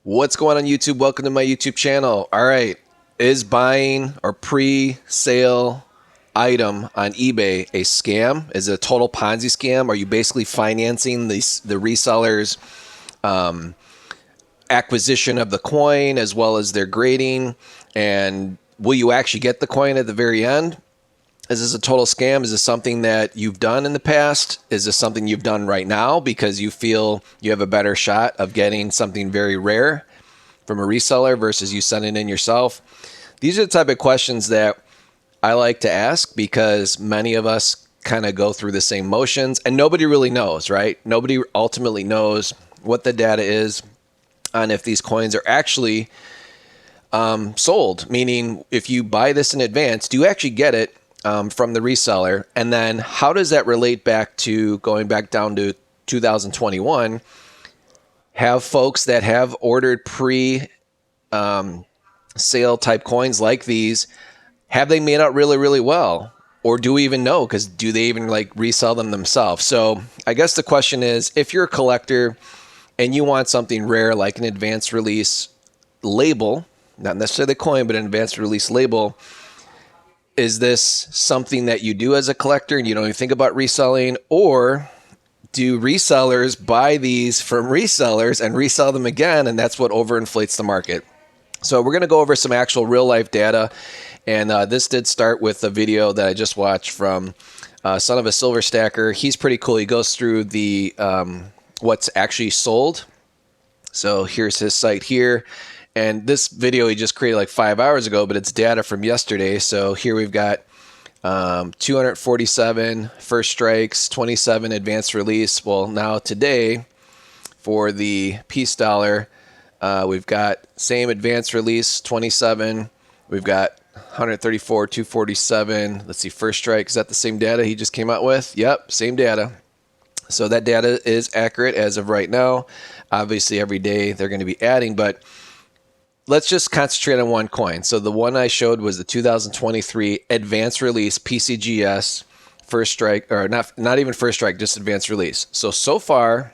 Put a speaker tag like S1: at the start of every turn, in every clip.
S1: What's going on YouTube? Welcome to my YouTube channel. All right, is buying or pre-sale item on eBay a scam? Is it a total Ponzi scam? Are you basically financing the resellers' acquisition of the coin as well as their grading? And will you actually get the coin at the very end? Is this a total scam? Is this something that you've done in the past? Is this something you've done right now because you feel you have a better shot of getting something very rare from a reseller versus you sending in yourself? These are the type of questions that I like to ask because many of us kind of go through the same motions and nobody really knows, right? Nobody ultimately knows what the data is on if these coins are actually sold, meaning if you buy this in advance, do you actually get it from the reseller? And then how does that relate back to going back down to 2021? Have folks that have ordered pre sale type coins like these, have they made out really, really well? Or do we even know? Because do they even like resell them themselves? So I guess the question is, if you're a collector and you want something rare like an advanced release label, not necessarily the coin, but an advanced release label, is this something that you do as a collector and you don't even think about reselling? Or do resellers buy these from resellers and resell them again, and that's what overinflates the market? So we're going to go over some actual real life data, and this did start with a video that I just watched from Son of a Silver Stacker. He's pretty cool. He goes through the what's actually sold. So here's his site here. And this video he just created like 5 hours ago, but it's data from yesterday. So here we've got 247 first strikes, 27 advanced release. Well, now today for the peace dollar, we've got same advanced release, 27. We've got 134, 247. Let's see, first strike. Is that the same data he just came out with? Yep, same data. So that data is accurate as of right now. Obviously, every day they're going to be adding, but let's just concentrate on one coin. So the one I showed was the 2023 advanced release PCGS first strike, or not even first strike, just advanced release. So far,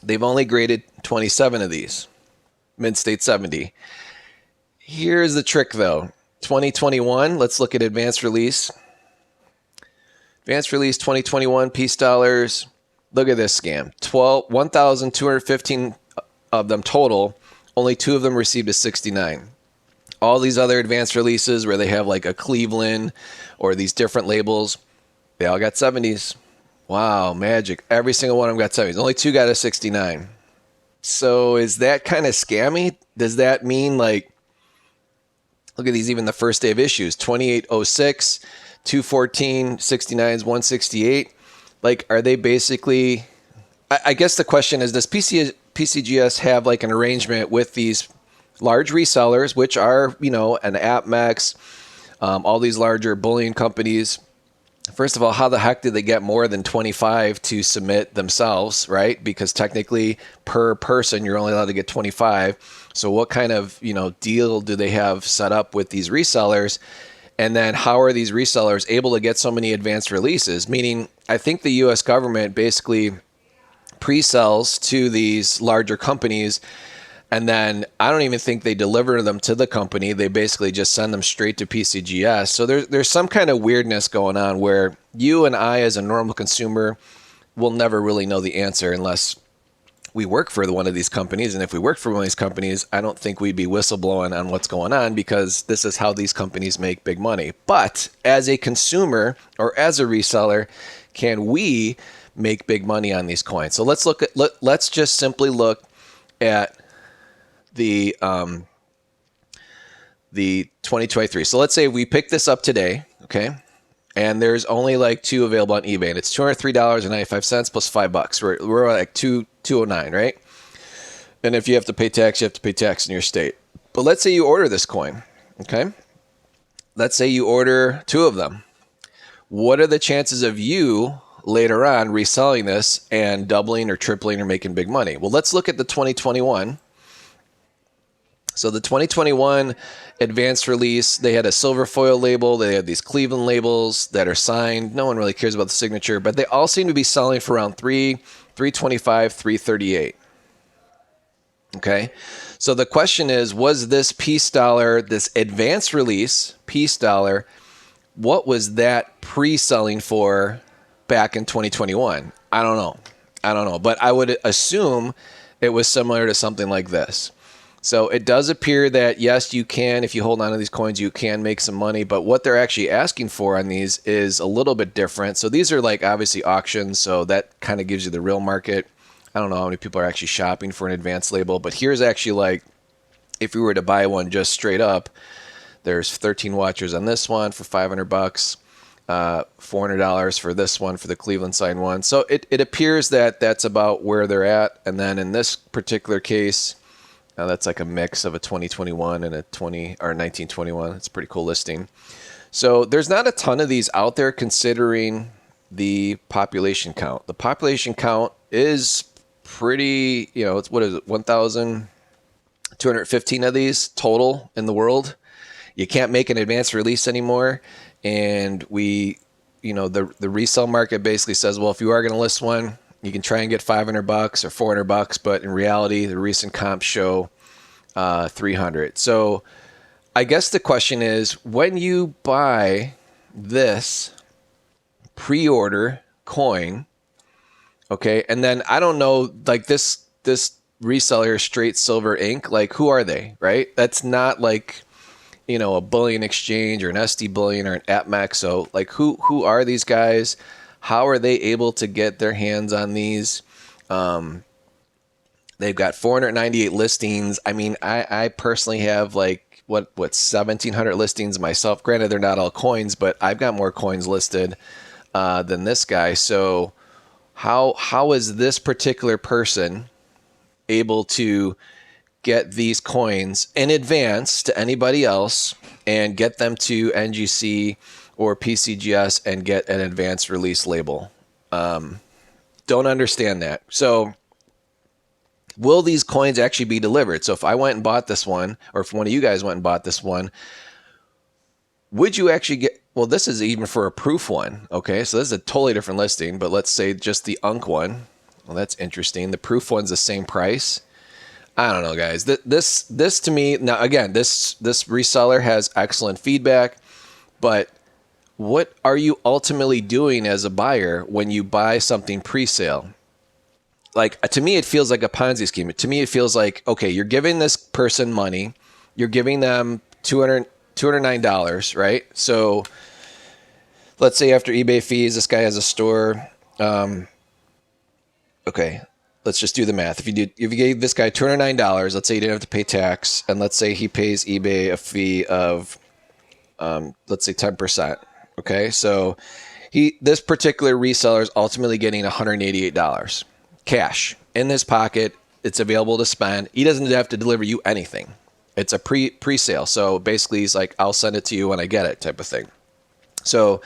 S1: they've only graded 27 of these, mid-state 70. Here's the trick though. 2021, let's look at advanced release. Advanced release 2021 peace dollars. Look at this scam. 1,215 of them total. Only 2 of them received a 69. All these other advanced releases where they have like a Cleveland or these different labels, they all got 70s. Wow, magic. Every single one of them got 70s. Only 2 got a 69. So is that kind of scammy? Does that mean like, look at these, even the first day of issues, 2806, 214, 69s, 168. Like, are they basically, I guess the question is, does PCGS have like an arrangement with these large resellers, which are, you know, an AppMex, all these larger bullion companies? First of all, how the heck did they get more than 25 to submit themselves, right? Because technically per person, you're only allowed to get 25. So what kind of, you know, deal do they have set up with these resellers? And then how are these resellers able to get so many advanced releases? Meaning, I think the US government basically pre-sells to these larger companies, and then I don't even think they deliver them to the company. They basically just send them straight to PCGS. So there's some kind of weirdness going on where you and I as a normal consumer will never really know the answer unless we work for one of these companies. And if we work for one of these companies, I don't think we'd be whistleblowing on what's going on, because this is how these companies make big money. But as a consumer or as a reseller, can we make big money on these coins? So let's just simply look at the 2023. So let's say we pick this up today, okay? And there's only like 2 available on eBay, and it's $203.95 plus $5. We're like 209, right? And if you have to pay tax, you have to pay tax in your state. But let's say you order this coin, okay? Let's say you order 2 of them. What are the chances of you later on reselling this and doubling or tripling or making big money? Well, let's look at the 2021. So the 2021 advanced release, they had a silver foil label. They had these Cleveland labels that are signed. No one really cares about the signature, but they all seem to be selling for around $325, $338. Okay. So the question is, was this piece dollar, this advanced release piece dollar, what was that pre-selling for back in 2021? I don't know. I don't know. But I would assume it was similar to something like this. So it does appear that, yes, you can, if you hold on to these coins, you can make some money. But what they're actually asking for on these is a little bit different. So these are like obviously auctions. So that kind of gives you the real market. I don't know how many people are actually shopping for an advanced label. But here's actually like, if we were to buy one just straight up, there's 13 watchers on this one for $500, $400 for this one for the Cleveland sign one. So it appears that that's about where they're at. And then in this particular case, that's like a mix of a 2021 and a 1921. It's a pretty cool listing. So there's not a ton of these out there considering the population count. The population count is pretty, it's what is it, 1,215 of these total in the world. You can't make an advanced release anymore. And the resale market basically says, well, if you are going to list one, you can try and get $500 or $400, but in reality, the recent comps show 300. So I guess the question is, when you buy this pre-order coin, okay, and then I don't know, like this reseller, Straight Silver Inc., like who are they, right? That's not like, a bullion exchange or an SD bullion or an AppMax. So like who are these guys? How are they able to get their hands on these? They've got 498 listings. I mean, I personally have like what 1,700 listings myself. Granted, they're not all coins, but I've got more coins listed than this guy. So how is this particular person able to get these coins in advance to anybody else and get them to NGC or PCGS and get an advanced release label? Don't understand that. So will these coins actually be delivered? So if I went and bought this one, or if one of you guys went and bought this one, would you actually get, well, this is even for a proof one. Okay, so this is a totally different listing, but let's say just the UNC one. Well, that's interesting. The proof one's the same price. I don't know, guys. This to me, now again, this reseller has excellent feedback, but what are you ultimately doing as a buyer when you buy something pre-sale? Like, to me, it feels like a Ponzi scheme. To me, it feels like, okay, you're giving this person money, you're giving them $209, right? So let's say after eBay fees, this guy has a store. Okay, let's just do the math. If you gave this guy $209, let's say you didn't have to pay tax, and let's say he pays eBay a fee of, let's say 10%. Okay, so this particular reseller is ultimately getting $188 cash in his pocket. It's available to spend. He doesn't have to deliver you anything. It's a pre-sale. So basically, he's like, I'll send it to you when I get it, type of thing. So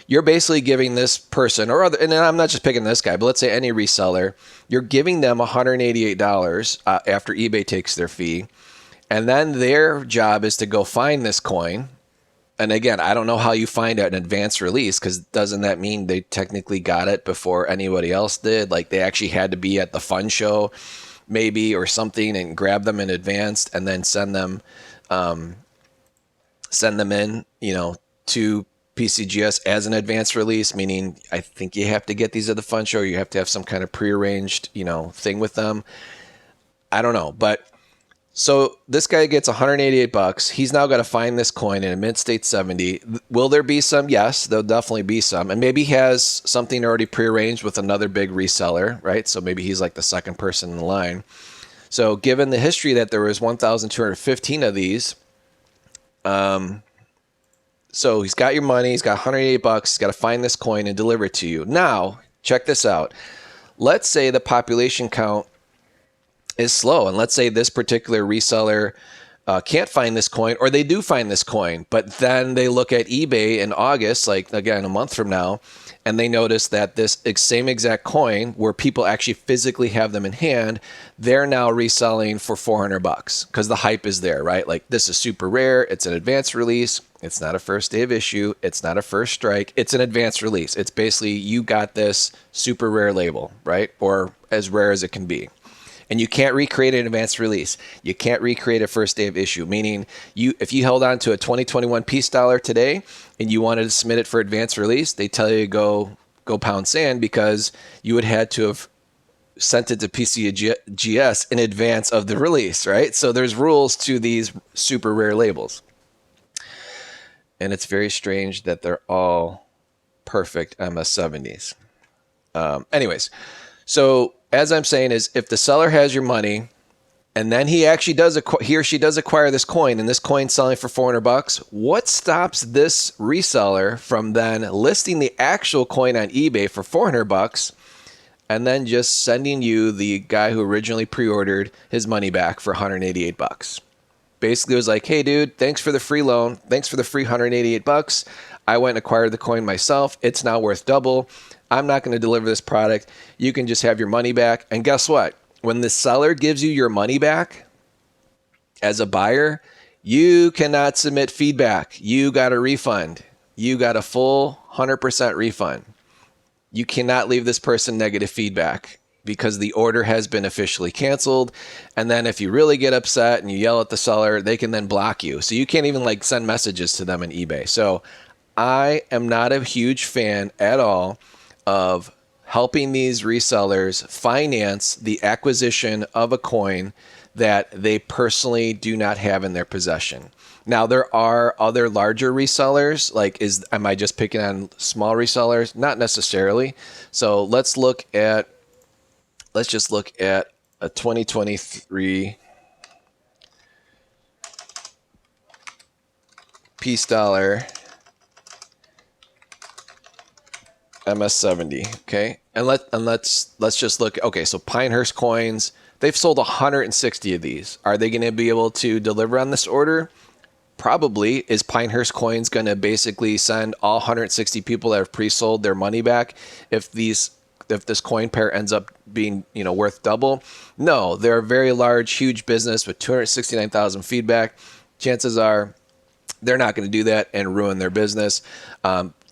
S1: you're basically giving this person, and I'm not just picking this guy, but let's say any reseller, you're giving them $188 after eBay takes their fee. And then their job is to go find this coin. And again, I don't know how you find an advanced release, because doesn't that mean they technically got it before anybody else did? Like they actually had to be at the fun show maybe or something and grab them in advance and then send them in, to PCGS as an advanced release, meaning I think you have to get these at the fun show. You have to have some kind of prearranged, thing with them. I don't know, but so this guy gets $188. He's now got to find this coin in a mint state 70. Will there be some? Yes, there'll definitely be some. And maybe he has something already prearranged with another big reseller, right? So maybe he's like the second person in the line. So given the history that there was 1,215 of these, so he's got your money, he's got $188, he's got to find this coin and deliver it to you. Now, check this out. Let's say the population count is slow, and let's say this particular reseller can't find this coin, or they do find this coin, but then they look at eBay in August, like again, a month from now, and they notice that this same exact coin, where people actually physically have them in hand, they're now reselling for $400 because the hype is there, right? Like, this is super rare. It's an advanced release. It's not a first day of issue. It's not a first strike. It's an advanced release. It's basically, you got this super rare label, right? Or as rare as it can be. And you can't recreate an advanced release. You can't recreate a first day of issue, meaning if you held on to a 2021 Peace Dollar today and you wanted to submit it for advanced release, they tell you to go pound sand, because you would had to have sent it to PCGS in advance of the release, right? So there's rules to these super rare labels. And it's very strange that they're all perfect MS70s. Anyways, so as I'm saying is, if the seller has your money and then he or she does acquire this coin, and this coin's selling for $400, what stops this reseller from then listing the actual coin on eBay for $400 and then just sending you the guy who originally pre-ordered his money back for $188? Basically, it was like, hey, dude, thanks for the free loan. Thanks for the free $188. I went and acquired the coin myself. It's now worth double. I'm not going to deliver this product. You can just have your money back. And guess what? When the seller gives you your money back as a buyer, you cannot submit feedback. You got a refund. You got a full 100% refund. You cannot leave this person negative feedback, because the order has been officially canceled. And then if you really get upset and you yell at the seller, they can then block you. So you can't even send messages to them on eBay. So I am not a huge fan at all of helping these resellers finance the acquisition of a coin that they personally do not have in their possession. Now, there are other larger resellers. Am I just picking on small resellers? Not necessarily. So let's just look at a 2023 Peace Dollar MS70. Okay, and let's just look. Okay, so Pinehurst Coins, they've sold 160 of these. Are they going to be able to deliver on this order? Probably. Is Pinehurst Coins going to basically send all 160 people that have pre-sold their money back if this coin pair ends up being worth double? No, they're a very large, huge business with 269,000 feedback. Chances are they're not going to do that and ruin their business.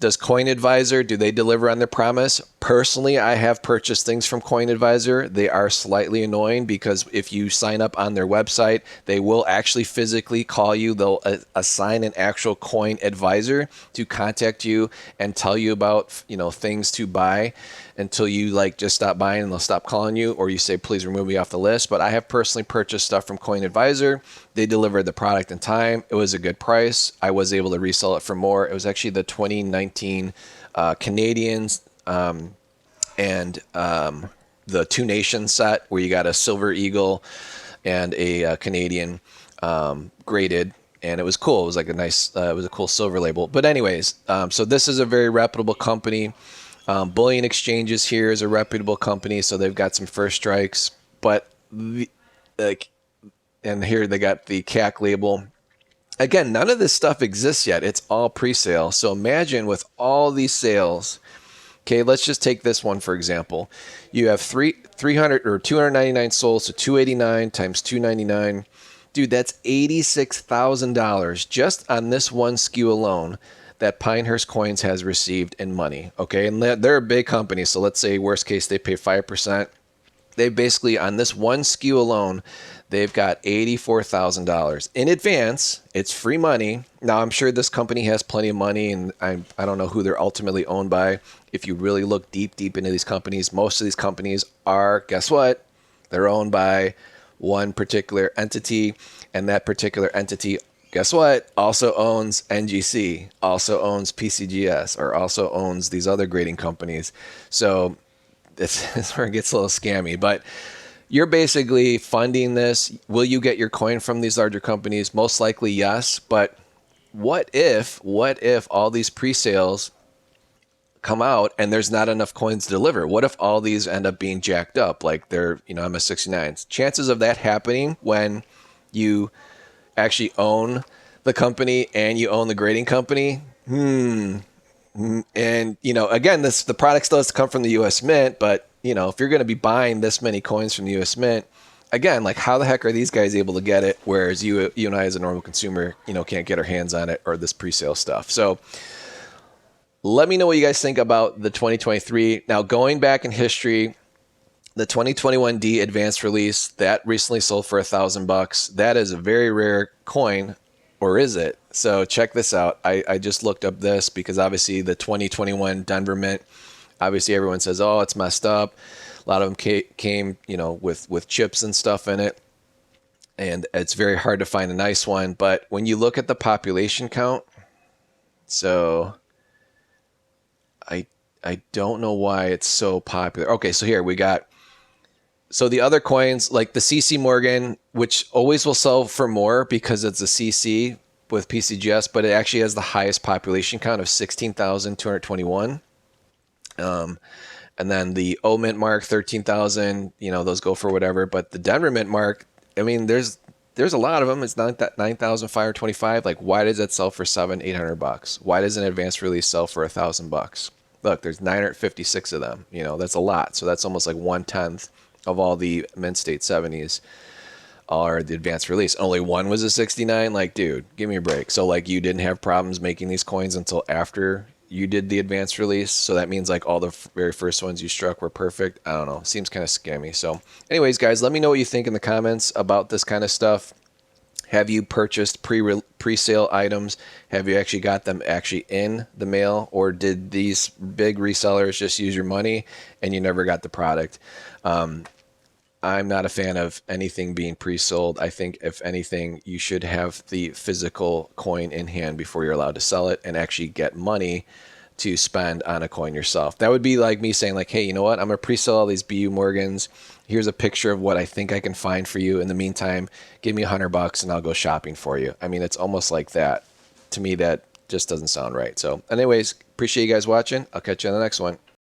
S1: Does Coin Advisor, do they deliver on their promise? Personally, I have purchased things from Coin Advisor. They are slightly annoying, because if you sign up on their website, they will actually physically call you. They'll assign an actual coin advisor to contact you and tell you about things to buy until you just stop buying, and they'll stop calling you, or you say, please remove me off the list. But I have personally purchased stuff from Coin Advisor. They delivered the product in time. It was a good price. I was able to resell it for more. It was actually the 2019 Canadians and the Two Nations set, where you got a silver eagle and a Canadian graded. And it was cool. It was like it was a cool silver label. But anyways, so this is a very reputable company. Bullion Exchanges here is a reputable company, so they've got some first strikes. But and here they got the CAC label. Again, none of this stuff exists yet. It's all pre-sale. So imagine with all these sales. Okay, let's just take this one for example. You have 300 or 299 sold, so 289 times 299. Dude, that's $86,000 just on this one SKU alone that Pinehurst Coins has received in money. Okay, and they're a big company, so let's say worst case they pay 5%. They basically, on this one SKU alone, they've got $84,000 in advance. It's free money. Now, I'm sure this company has plenty of money, and I don't know who they're ultimately owned by. If you really look deep into these companies, most of these companies are, guess what? They're owned by one particular entity, and that particular entity, guess what? Also owns NGC, also owns PCGS, or also owns these other grading companies. So this is where it gets a little scammy, but you're basically funding this. Will you get your coin from these larger companies? Most likely, yes. But what if all these pre-sales come out and there's not enough coins to deliver? What if all these end up being jacked up, like they're MS69s? Chances of that happening when you actually own the company and you own the grading company. And again, the product still has to come from the U.S. Mint, but if you're going to be buying this many coins from the U.S. Mint, again, how the heck are these guys able to get it, whereas you and I as a normal consumer, can't get our hands on it, or this pre-sale stuff? So let me know what you guys think about the 2023. Now, going back in history, The 2021D advanced release that recently sold for $1,000. That is a very rare coin, or is it? So check this out. I just looked up this because obviously the 2021 Denver Mint, obviously everyone says, oh, it's messed up. A lot of them came, with chips and stuff in it, and it's very hard to find a nice one. But when you look at the population count, so I I don't know why it's so popular. Okay, so here we got. So the other coins like the CC Morgan, which always will sell for more because it's a CC with PCGS, but it actually has the highest population count of 16,221. And then the O Mint mark, 13,000. Those go for whatever. But the Denver Mint mark, I mean, there's a lot of them. It's not that 9,525. Like, why does that sell for $700-800? Why does an advanced release sell for $1,000? Look, there's 956 of them. That's a lot. So that's almost like 1/10 of all the Mint State 70s are the advanced release. Only one was a 69. Like, dude, give me a break. So like, you didn't have problems making these coins until after you did the advanced release. So that means like all the very first ones you struck were perfect. I don't know. Seems kind of scammy. So anyways, guys, let me know what you think in the comments about this kind of stuff. Have you purchased pre-sale items? Have you actually got them actually in the mail, or did these big resellers just use your money and you never got the product? I'm not a fan of anything being pre-sold. I think if anything, you should have the physical coin in hand before you're allowed to sell it and actually get money to spend on a coin yourself. That would be like me saying like, hey, you know what? I'm going to pre-sell all these BU Morgans. Here's a picture of what I think I can find for you. In the meantime, give me $100 and I'll go shopping for you. I mean, it's almost like that. To me, that just doesn't sound right. So anyways, appreciate you guys watching. I'll catch you on the next one.